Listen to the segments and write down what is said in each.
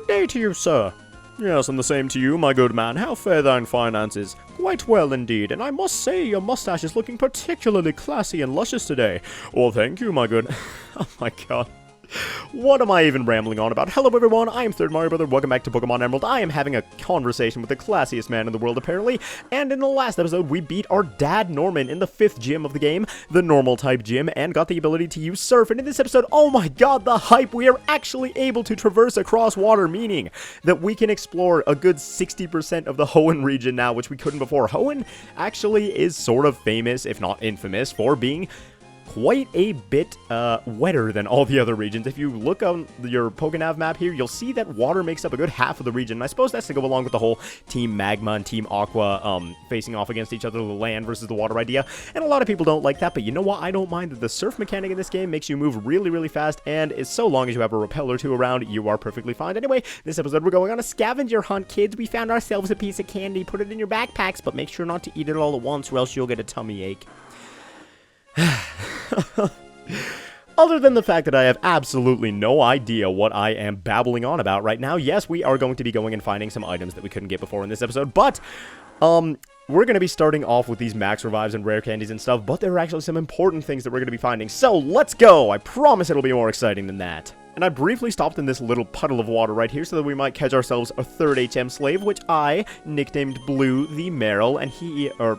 Good day to you, sir. Yes, and the same to you, my good man. How fare thine finances? Quite well indeed, and I must say your mustache is looking particularly classy and luscious today. Well, thank you, my good... Oh my god. What am I even rambling on about? Hello everyone, I am Third Mario Brother, welcome back to Pokemon Emerald. I am having a conversation with the classiest man in the world apparently, and in the last episode we beat our dad Norman in the 5th gym of the game, the normal type gym, and got the ability to use Surf, and in this episode, oh my god, the hype, we are actually able to traverse across water, meaning that we can explore a good 60% of the Hoenn region now, which we couldn't before. Hoenn actually is sort of famous, if not infamous, for being quite a bit wetter than all the other regions. If you look on your Pokenav map here, you'll see that water makes up a good half of the region. And I suppose that's to go along with the whole Team Magma and Team Aqua facing off against each other, the land versus the water idea. And a lot of people don't like that, but you know what? I don't mind that the surf mechanic in this game makes you move really, really fast, and is so long as you have a repel or two around, you are perfectly fine. Anyway, this episode we're going on a scavenger hunt, kids. We found ourselves a piece of candy. Put it in your backpacks, but make sure not to eat it all at once or else you'll get a tummy ache. Other than the fact that I have absolutely no idea what I am babbling on about right now, yes, we are going to be going and finding some items that we couldn't get before in this episode, but, we're going to be starting off with these max revives and rare candies and stuff, but there are actually some important things that we're going to be finding, so let's go! I promise it'll be more exciting than that. And I briefly stopped in this little puddle of water right here so that we might catch ourselves a third HM slave, which I nicknamed Blue the Meryl, and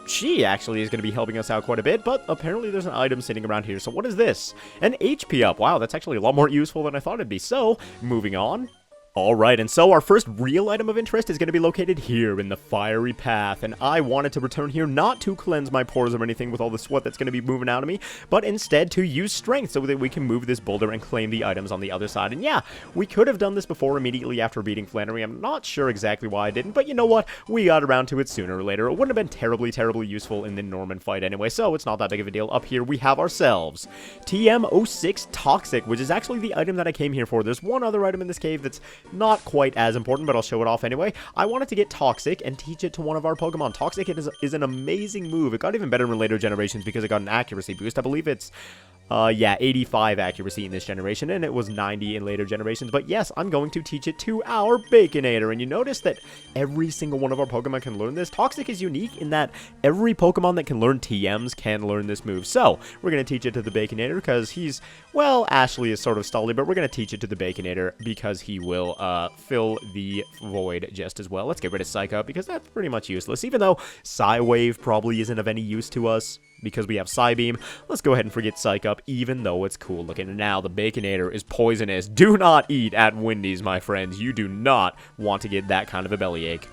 she actually is going to be helping us out quite a bit, but apparently there's an item sitting around here. So what is this? An HP up. Wow, that's actually a lot more useful than I thought it'd be. So, moving on. Alright, and so our first real item of interest is going to be located here in the Fiery Path, and I wanted to return here not to cleanse my pores or anything with all the sweat that's going to be moving out of me, but instead to use strength so that we can move this boulder and claim the items on the other side. And yeah, we could have done this before immediately after beating Flannery. I'm not sure exactly why I didn't, but you know what? We got around to it sooner or later. It wouldn't have been terribly, terribly useful in the Norman fight anyway, so it's not that big of a deal. Up here we have ourselves TM06 Toxic, which is actually the item that I came here for. There's one other item in this cave that's not quite as important, but I'll show it off anyway. I wanted to get Toxic and teach it to one of our Pokemon. Toxic is an amazing move. It got even better in later generations because it got an accuracy boost. I believe it's 85 accuracy in this generation, and it was 90 in later generations. But yes, I'm going to teach it to our Baconator, and you notice that every single one of our Pokemon can learn this. Toxic is unique in that every Pokemon that can learn TMs can learn this move. So, we're going to teach it to the Baconator because he's, well, Ashley is sort of stally, but we're going to teach it to the Baconator because he will fill the void just as well. Let's get rid of Psych Up because that's pretty much useless, even though Psy-Wave probably isn't of any use to us because we have Psybeam. Let's go ahead and forget Psych Up, even though it's cool looking. Now, the Baconator is poisonous. Do not eat at Wendy's, my friends. You do not want to get that kind of a bellyache.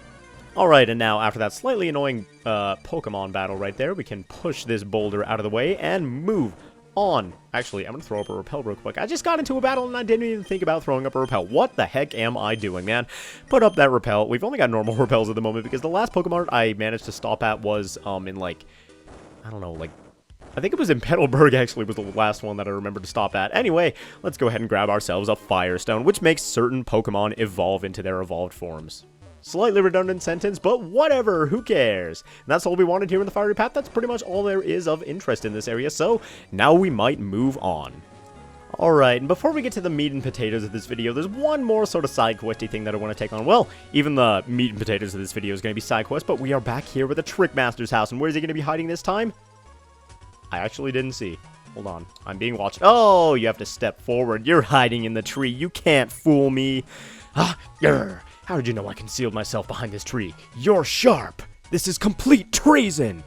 Alright, and now, after that slightly annoying Pokemon battle right there, we can push this boulder out of the way and move on. Actually, I'm going to throw up a repel real quick. I just got into a battle and I didn't even think about throwing up a repel. What the heck am I doing, man? Put up that repel. We've only got normal repels at the moment because the last Pokemon I managed to stop at was in like, I don't know, like, I think it was in Petalburg, actually, was the last one that I remember to stop at. Anyway, let's go ahead and grab ourselves a Firestone, which makes certain Pokemon evolve into their evolved forms. Slightly redundant sentence, but whatever, who cares? And that's all we wanted here in the Fiery Path. That's pretty much all there is of interest in this area, so now we might move on. Alright, and before we get to the meat and potatoes of this video, there's one more sort of side questy thing that I want to take on. Well, even the meat and potatoes of this video is going to be side quest, but we are back here with the Trickmaster's house, and where is he going to be hiding this time? I actually didn't see. Hold on. I'm being watched. Oh, you have to step forward. You're hiding in the tree. You can't fool me. Ah, grr. How did you know I concealed myself behind this tree? You're sharp. This is complete treason.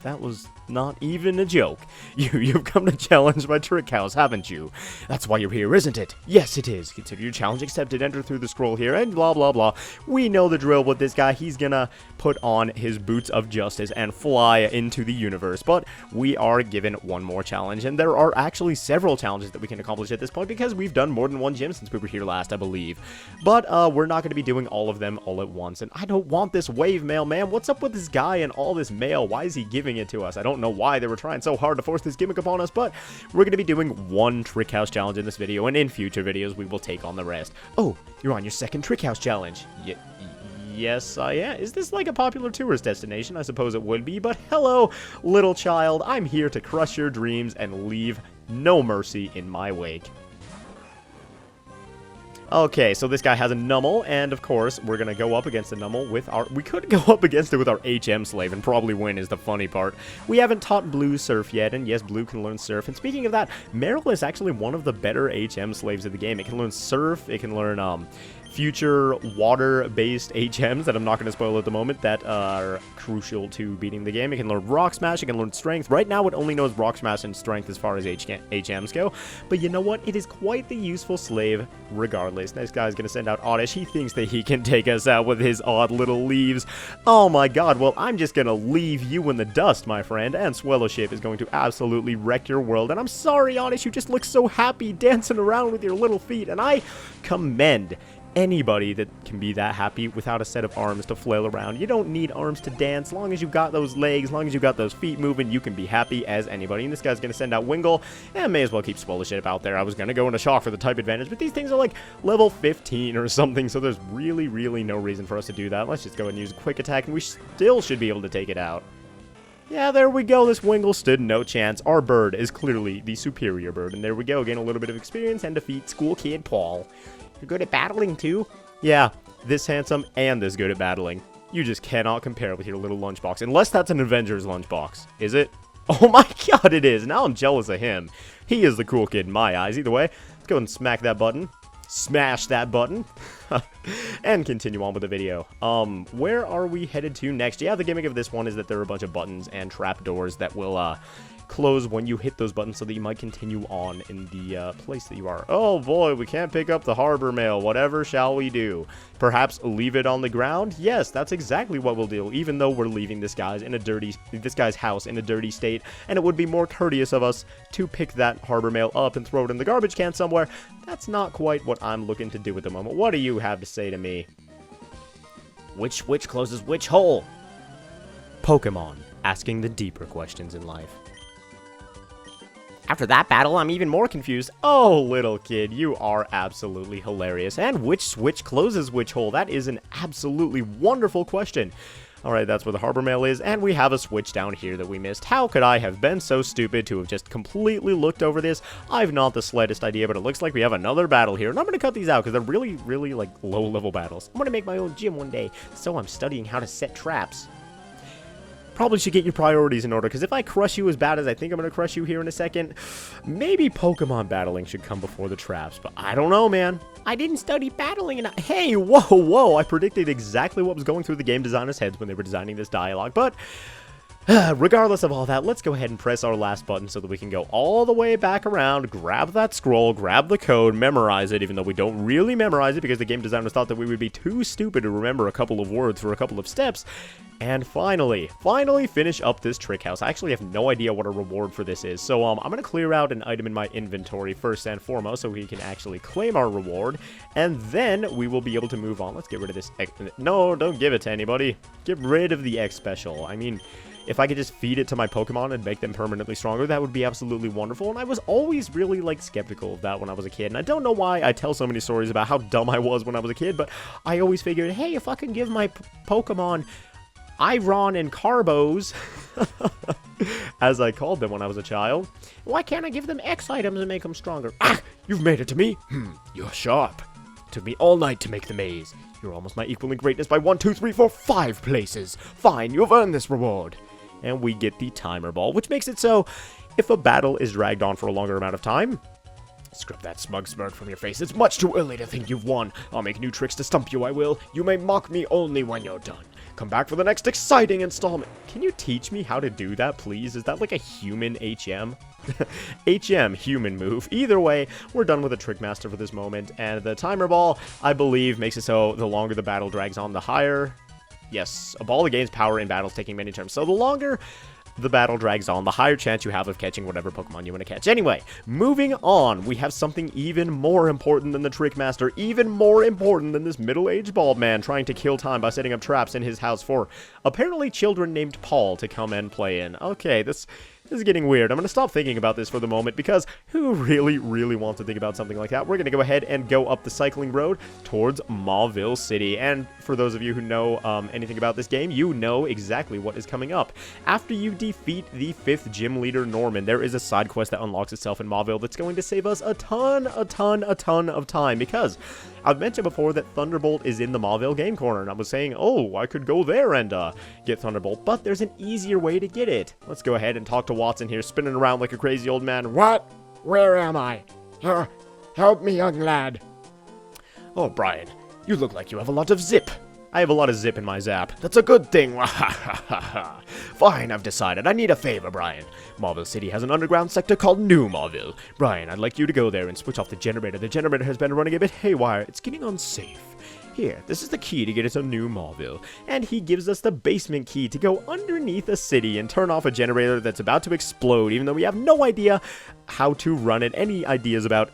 That was not even a joke. You've come to challenge my trick house, haven't you? That's why you're here, isn't it? Yes, it is. Consider your challenge accepted. Enter through the scroll here, and blah, blah, blah. We know the drill with this guy. He's gonna put on his boots of justice and fly into the universe. But we are given one more challenge, and there are actually several challenges that we can accomplish at this point because we've done more than one gym since we were here last, I believe. But we're not going to be doing all of them all at once, and I don't want this wave mail, man. What's up with this guy and all this mail? Why is he giving it to us? I don't know why they were trying so hard to force this gimmick upon us, but we're going to be doing one trick house challenge in this video, and in future videos we will take on the rest. Oh, you're on your second trick house challenge. Yes, I am. Is this like a popular tourist destination? I suppose it would be, but hello, little child. I'm here to crush your dreams and leave no mercy in my wake. Okay, so this guy has a Nummel, and of course, we're gonna go up against the Nummel with our... We could go up against it with our HM slave and probably win is the funny part. We haven't taught Blue Surf yet, and yes, Blue can learn Surf. And speaking of that, Meryl is actually one of the better HM slaves of the game. It can learn Surf, it can learn, future water-based HMs that I'm not going to spoil at the moment that are crucial to beating the game. It can learn Rock Smash, it can learn Strength. Right now it only knows Rock Smash and Strength as far as HMs go, but you know what? It is quite the useful slave regardless. This guy's going to send out Oddish. He thinks that he can take us out with his odd little leaves. Oh my god, well I'm just going to leave you in the dust, my friend, and Swellowship is going to absolutely wreck your world. And I'm sorry, Oddish, you just look so happy dancing around with your little feet, and I commend anybody that can be that happy without a set of arms to flail around. You don't need arms to dance. As long as you've got those legs, as long as you've got those feet moving, you can be happy as anybody. And this guy's going to send out Wingull, and may as well keep Swellowship out there. I was going to go into Shock for the type advantage, but these things are like level 15 or something, so there's really no reason for us to do that. Let's just go and use a quick attack, and we still should be able to take it out. Yeah, there we go. This Wingull stood no chance. Our bird is clearly the superior bird, and there we go. Gain a little bit of experience and defeat School Kid Paul. You're good at battling, too? Yeah, this handsome and this good at battling. You just cannot compare with your little lunchbox. Unless that's an Avengers lunchbox. Is it? Oh my god, it is. Now I'm jealous of him. He is the cool kid in my eyes. Either way, let's go and smack that button. Smash that button. And continue on with the video. Where are we headed to next? Yeah, the gimmick of this one is that there are a bunch of buttons and trapdoors that will, close when you hit those buttons so that you might continue on in the place that you are. Oh boy, we can't pick up the harbor mail. Whatever shall we do? Perhaps leave it on the ground? Yes, that's exactly what we'll do, even though we're leaving this guy's house in a dirty state, and it would be more courteous of us to pick that harbor mail up and throw it in the garbage can somewhere. That's not quite what I'm looking to do at the moment. What do you have to say to me? Which switch closes which hole? Pokemon, asking the deeper questions in life. After that battle, I'm even more confused. Oh, little kid, you are absolutely hilarious. And which switch closes which hole? That is an absolutely wonderful question. Alright, that's where the harbor mail is, and we have a switch down here that we missed. How could I have been so stupid to have just completely looked over this? I've not the slightest idea, but it looks like we have another battle here. And I'm going to cut these out because they're really, like, low-level battles. I'm going to make my own gym one day, so I'm studying how to set traps. Probably should get your priorities in order, because if I crush you as bad as I think I'm going to crush you here in a second, maybe Pokemon battling should come before the traps, but I don't know, man. I didn't study battling enough. Hey, whoa, I predicted exactly what was going through the game designers' heads when they were designing this dialogue, but regardless of all that, let's go ahead and press our last button so that we can go all the way back around, grab that scroll, grab the code, memorize it, even though we don't really memorize it because the game designers thought that we would be too stupid to remember a couple of words for a couple of steps. And finally finish up this trick house. I actually have no idea what a reward for this is, so I'm going to clear out an item in my inventory first and foremost so we can actually claim our reward, and then we will be able to move on. Let's get rid of this. No, don't give it to anybody. Get rid of the X special. I mean, if I could just feed it to my Pokemon and make them permanently stronger, that would be absolutely wonderful, and I was always really, like, skeptical of that when I was a kid, and I don't know why I tell so many stories about how dumb I was when I was a kid, but I always figured, hey, if I can give my Pokemon Iron and Carbos, as I called them when I was a child, why can't I give them X items and make them stronger? Ah, you've made it to me? You're sharp. Took me all night to make the maze. You're almost my equal in greatness by 1, 2, 3, 4, 5 places. Fine, you've earned this reward. And we get the timer ball, which makes it so if a battle is dragged on for a longer amount of time, scrub that smug smirk from your face. It's much too early to think you've won. I'll make new tricks to stump you, I will. You may mock me only when you're done. Come back for the next exciting installment. Can you teach me how to do that, please? Is that like a human HM? HM, human move. Either way, we're done with the Trick Master for this moment, and the timer ball, I believe, makes it so the longer the battle drags on, the higher... Yes, a ball that gains power in battles taking many turns. So the longer the battle drags on, the higher chance you have of catching whatever Pokemon you want to catch. Anyway, moving on, we have something even more important than the Trick Master, even more important than this middle-aged bald man trying to kill time by setting up traps in his house for apparently children named Paul to come and play in. Okay, this is getting weird. I'm going to stop thinking about this for the moment because who really wants to think about something like that? We're going to go ahead and go up the cycling road towards Mauville City. And for those of you who know anything about this game, you know exactly what is coming up. After you defeat the 5th gym leader, Norman, there is a side quest that unlocks itself in Mauville that's going to save us a ton of time because I've mentioned before that Thunderbolt is in the Mauville Game Corner, and I was saying, oh, I could go there and get Thunderbolt, but there's an easier way to get it. Let's go ahead and talk to Watson here, spinning around like a crazy old man. What? Where am I? Help me, young lad. Oh, Brian, you look like you have a lot of zip. I have a lot of zip in my zap. That's a good thing. Fine, I've decided. I need a favor, Brian. Mauville City has an underground sector called New Mauville. Brian, I'd like you to go there and switch off the generator. The generator has been running a bit haywire. It's getting unsafe. Here, this is the key to get into New Mauville. And he gives us the basement key to go underneath a city and turn off a generator that's about to explode, even though we have no idea how to run it. Any ideas about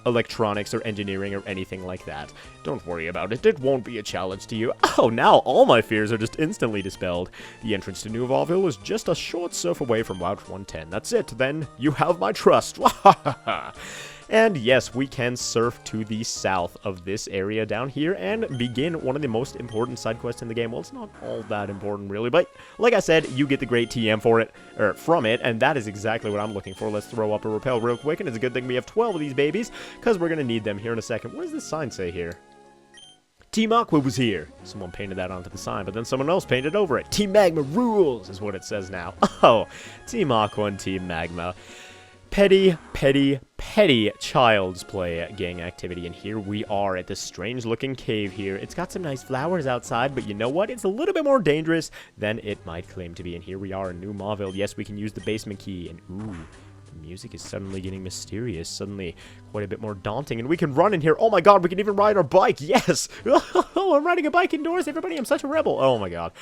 electronics or engineering or anything like that? Don't worry about it. It won't be a challenge to you. Oh, now all my fears are just instantly dispelled. The entrance to New Mauville is just a short surf away from Route 110. That's it. Then you have my trust. And yes, we can surf to the south of this area down here and begin one of the most important side quests in the game. Well, it's not all that important, really, but like I said, you get the great TM for it, or from it, and that is exactly what I'm looking for. Let's throw up a rappel real quick, and it's a good thing we have 12 of these babies, because we're going to need them here in a second. What does this sign say here? Team Aqua was here. Someone painted that onto the sign, but then someone else painted over it. Team Magma rules, is what it says now. Oh, Team Aqua and Team Magma. Petty, petty, petty child's play gang activity, and here we are at this strange-looking cave here. It's got some nice flowers outside, but you know what? It's a little bit more dangerous than it might claim to be, and here we are in New Mauville. Yes, we can use the basement key, and ooh, the music is suddenly getting mysterious, suddenly quite a bit more daunting, and we can run in here. Oh my god, we can even ride our bike. Yes! Oh, I'm riding a bike indoors, everybody. I'm such a rebel. Oh my god.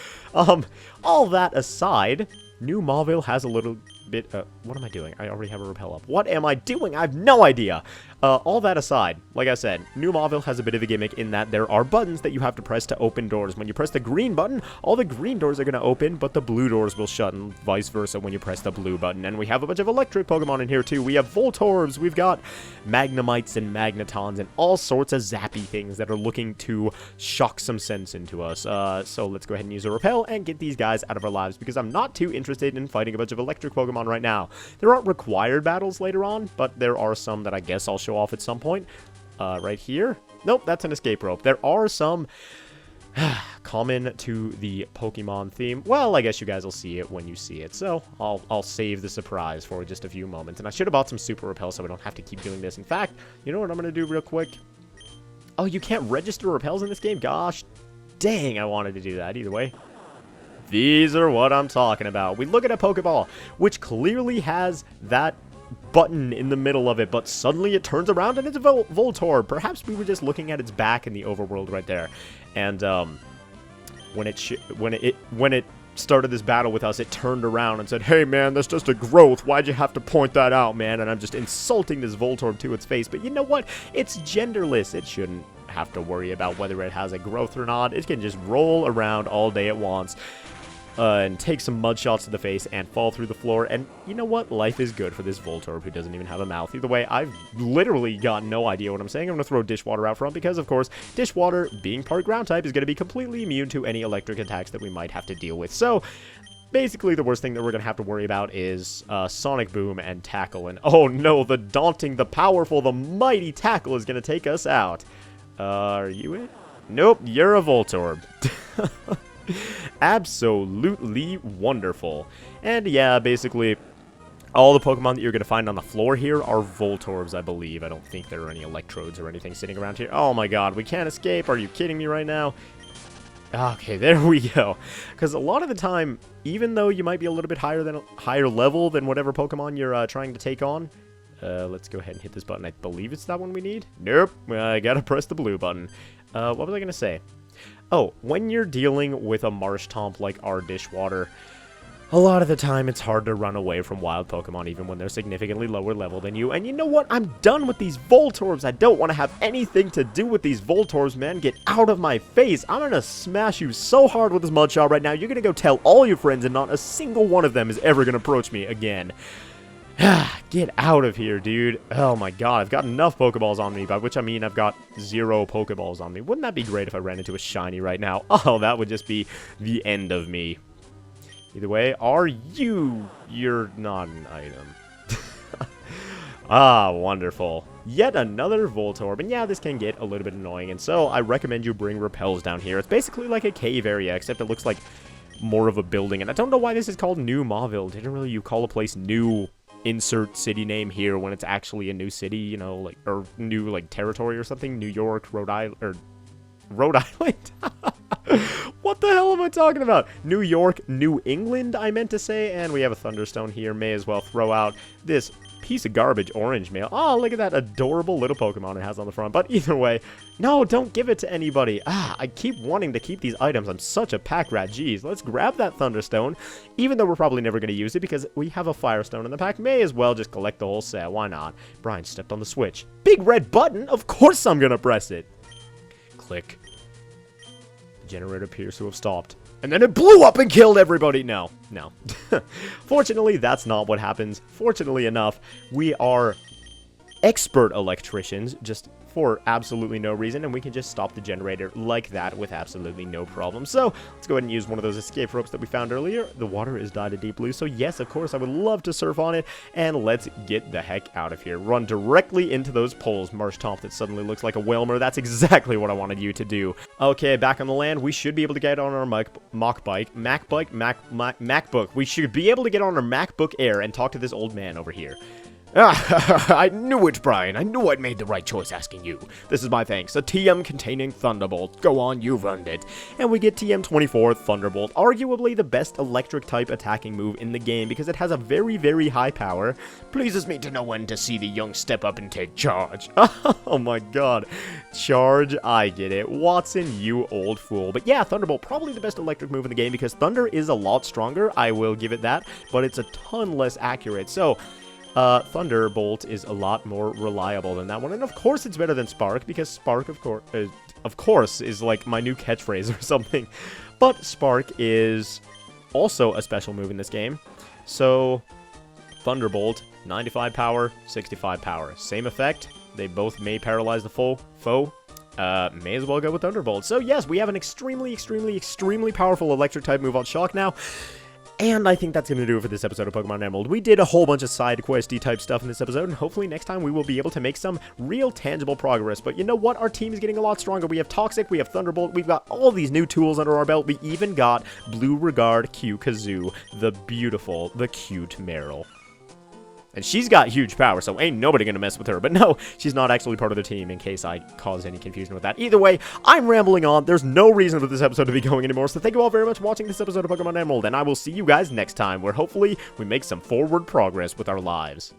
All that aside, New Mauville has a little bit, what am I doing? I already have a rappel up. What am I doing? I have no idea. All that aside, like I said, New Mauville has a bit of a gimmick in that there are buttons that you have to press to open doors. When you press the green button, all the green doors are going to open, but the blue doors will shut, and vice versa when you press the blue button. And we have a bunch of electric Pokemon in here, too. We have Voltorbs, we've got Magnemites and Magnetons, and all sorts of zappy things that are looking to shock some sense into us. So let's go ahead and use a rappel and get these guys out of our lives, because I'm not too interested in fighting a bunch of electric Pokemon right now. There aren't required battles later on, but there are some that I guess I'll show off at some point. Right here. Nope, that's an escape rope. There are some common to the Pokemon theme. Well, I guess you guys will see it when you see it, so I'll save the surprise for just a few moments. And I should have bought some Super Repel so I don't have to keep doing this. In fact, you know what I'm going to do real quick? Oh, you can't register repels in this game? Gosh, dang, I wanted to do that. Either way, these are what I'm talking about. We look at a Pokeball, which clearly has that button in the middle of it, but suddenly it turns around and it's a Voltorb. Perhaps we were just looking at its back in the overworld right there. And when it started this battle with us, it turned around and said, "Hey man, that's just a growth. Why'd you have to point that out, man?" And I'm just insulting this Voltorb to its face. But you know what? It's genderless. It shouldn't have to worry about whether it has a growth or not. It can just roll around all day it wants. And take some mud shots to the face and fall through the floor. And you know what? Life is good for this Voltorb who doesn't even have a mouth. Either way, I've literally got no idea what I'm saying. I'm going to throw Dishwater out front because, of course, Dishwater, being part ground type, is going to be completely immune to any electric attacks that we might have to deal with. So, basically, the worst thing that we're going to have to worry about is Sonic Boom and Tackle. And oh no, the daunting, the powerful, the mighty Tackle is going to take us out. Are you it? Nope, you're a Voltorb. Absolutely wonderful. And yeah, basically, all the Pokemon that you're going to find on the floor here are Voltorbs, I believe. I don't think there are any Electrodes or anything sitting around here. Oh my god, we can't escape. Are you kidding me right now? Okay, there we go. Because a lot of the time, even though you might be a little bit higher level than whatever Pokemon you're trying to take on, let's go ahead and hit this button. I believe it's that one we need. Nope, I gotta press the blue button. What was I gonna say? Oh, when you're dealing with a Marshtomp like our Dishwater, a lot of the time it's hard to run away from wild Pokemon even when they're significantly lower level than you. And you know what? I'm done with these Voltorbs. I don't want to have anything to do with these Voltorbs, man. Get out of my face. I'm going to smash you so hard with this Mud Shot right now. You're going to go tell all your friends and not a single one of them is ever going to approach me again. Get out of here, dude. Oh my god, I've got enough Pokeballs on me, by which I mean I've got 0 Pokeballs on me. Wouldn't that be great if I ran into a shiny right now? Oh, that would just be the end of me. Either way, are you? You're not an item. Ah, wonderful. yet another Voltorb. And yeah, this can get a little bit annoying, and so I recommend you bring repels down here. It's basically like a cave area, except it looks like more of a building. And I don't know why this is called New Mauville. Didn't really you call a place New insert city name here when it's actually a new city, you know, like, or new, like, territory or something? New York, Rhode Island, or Rhode Island? What the hell am I talking about? New York, New England, I meant to say. And we have a Thunderstone here. May as well throw out this piece of garbage orange mail. Oh, look at that adorable little Pokemon it has on the front. But either way, no, don't give it to anybody. I keep wanting to keep these items. I'm such a pack rat. Jeez, let's grab that Thunderstone, even though we're probably never going to use it because we have a Firestone in the pack. May as well just collect the whole set. Why not? Brian stepped on the switch. Big red button? Of course I'm going to press it. Click. The generator appears to have stopped. And then it blew up and killed everybody. No. Fortunately, that's not what happens. Fortunately enough, we are expert electricians, just for absolutely no reason, and we can just stop the generator like that with absolutely no problem. So, let's go ahead and use one of those escape ropes that we found earlier. The water is dyed a deep blue, so yes, of course, I would love to surf on it, and let's get the heck out of here. Run directly into those poles. Marshtomp that suddenly looks like a Whalmer. That's exactly what I wanted you to do. Okay, back on the land, we should be able to get on our MacBook. We should be able to get on our MacBook Air and talk to this old man over here. I knew it, Brian. I knew I'd made the right choice asking you. This is my thanks. A TM containing Thunderbolt. Go on, you've earned it. And we get TM24 Thunderbolt. Arguably the best electric-type attacking move in the game because it has a very, very high power. Pleases me to know when to see the young step up and take charge. Oh my god. Charge, I get it. Watson, you old fool. But yeah, Thunderbolt, probably the best electric move in the game because Thunder is a lot stronger. I will give it that. But it's a ton less accurate. So Thunderbolt is a lot more reliable than that one, and of course it's better than Spark, because Spark, of course, is like my new catchphrase or something, but Spark is also a special move in this game, so Thunderbolt, 95 power, 65 power, same effect, they both may paralyze the foe, may as well go with Thunderbolt. So yes, we have an extremely powerful electric-type move on Shock now. And I think that's going to do it for this episode of Pokemon Emerald. We did a whole bunch of side questy type stuff in this episode, and hopefully next time we will be able to make some real tangible progress. But you know what? Our team is getting a lot stronger. We have Toxic, we have Thunderbolt, we've got all these new tools under our belt. We even got Blue Regard Q Kazoo, the beautiful, the cute Meryl. And she's got huge power, so ain't nobody gonna mess with her. But no, she's not actually part of the team, in case I caused any confusion with that. Either way, I'm rambling on. There's no reason for this episode to be going anymore, so thank you all very much for watching this episode of Pokemon Emerald, and I will see you guys next time, where hopefully we make some forward progress with our lives.